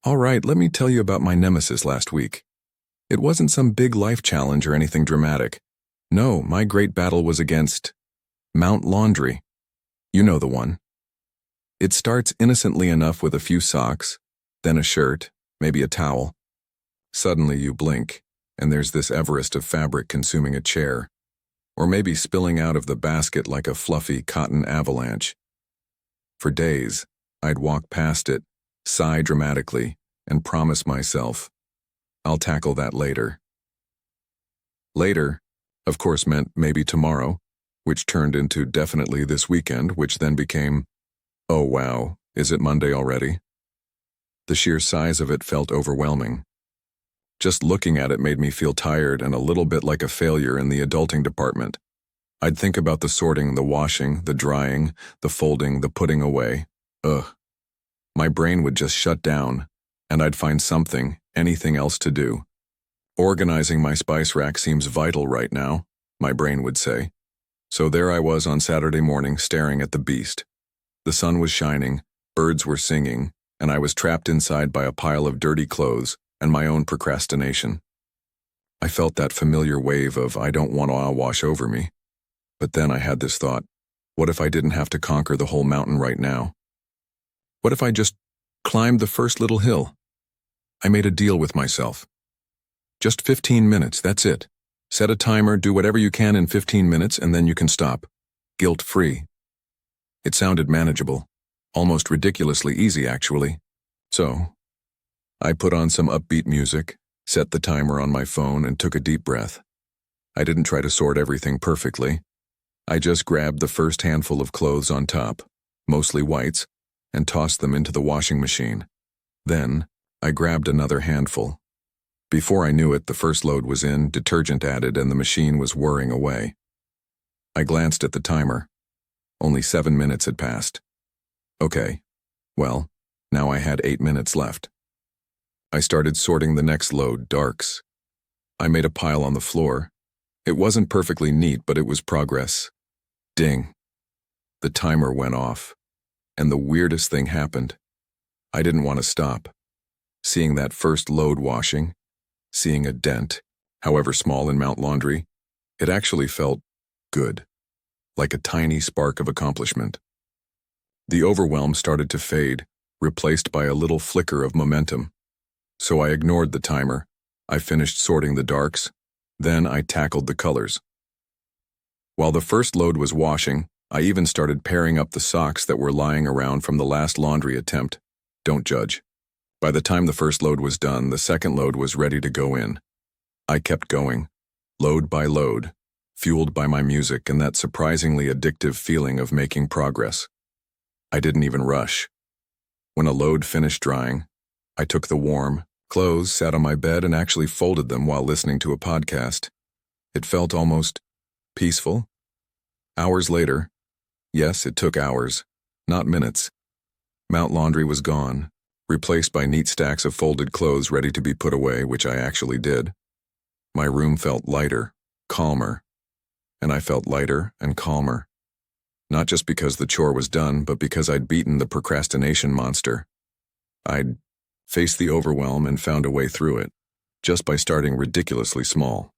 All right, let me tell you about my nemesis last week. It wasn't some big life challenge or anything dramatic. No, my great battle was against Mount Laundry. You know the one. It starts innocently enough with a few socks, then a shirt, maybe a towel. Suddenly you blink, and there's this Everest of fabric consuming a chair, or maybe spilling out of the basket like a fluffy cotton avalanche. For days, I'd walk past it, sigh dramatically, and promise myself, I'll tackle that later. Later, of course, meant maybe tomorrow, which turned into definitely this weekend, which then became, oh wow, is it Monday already? The sheer size of it felt overwhelming. Just looking at it made me feel tired and a little bit like a failure in the adulting department. I'd think about the sorting, the washing, the drying, the folding, the putting away. Ugh. My brain would just shut down, and I'd find something, anything else to do. Organizing my spice rack seems vital right now, my brain would say. So there I was on Saturday morning staring at the beast. The sun was shining, birds were singing, and I was trapped inside by a pile of dirty clothes and my own procrastination. I felt that familiar wave of I don't want to wash over me. But then I had this thought, what if I didn't have to conquer the whole mountain right now? What if I just climbed the first little hill? I made a deal with myself. Just 15 minutes, that's it. Set a timer, do whatever you can in 15 minutes, and then you can stop. Guilt-free. It sounded manageable. Almost ridiculously easy, actually. So, I put on some upbeat music, set the timer on my phone, and took a deep breath. I didn't try to sort everything perfectly. I just grabbed the first handful of clothes on top, mostly whites, and tossed them into the washing machine. Then, I grabbed another handful. Before I knew it, the first load was in, detergent added, and the machine was whirring away. I glanced at the timer. Only 7 minutes had passed. Okay, well, now I had 8 minutes left. I started sorting the next load, darks. I made a pile on the floor. It wasn't perfectly neat, but it was progress. Ding. The timer went off, and the weirdest thing happened. I didn't want to stop. Seeing that first load washing, seeing a dent, however small in Mount Laundry, it actually felt good, like a tiny spark of accomplishment. The overwhelm started to fade, replaced by a little flicker of momentum. So I ignored the timer. I finished sorting the darks. Then I tackled the colors. While the first load was washing, I even started pairing up the socks that were lying around from the last laundry attempt. Don't judge. By the time the first load was done, the second load was ready to go in. I kept going, load by load, fueled by my music and that surprisingly addictive feeling of making progress. I didn't even rush. When a load finished drying, I took the warm clothes, sat on my bed, and actually folded them while listening to a podcast. It felt almost peaceful. Hours later, yes, it took hours, not minutes, Mount Laundry was gone, replaced by neat stacks of folded clothes ready to be put away, which I actually did. My room felt lighter, calmer, and I felt lighter and calmer. Not just because the chore was done, but because I'd beaten the procrastination monster. I'd faced the overwhelm and found a way through it, just by starting ridiculously small.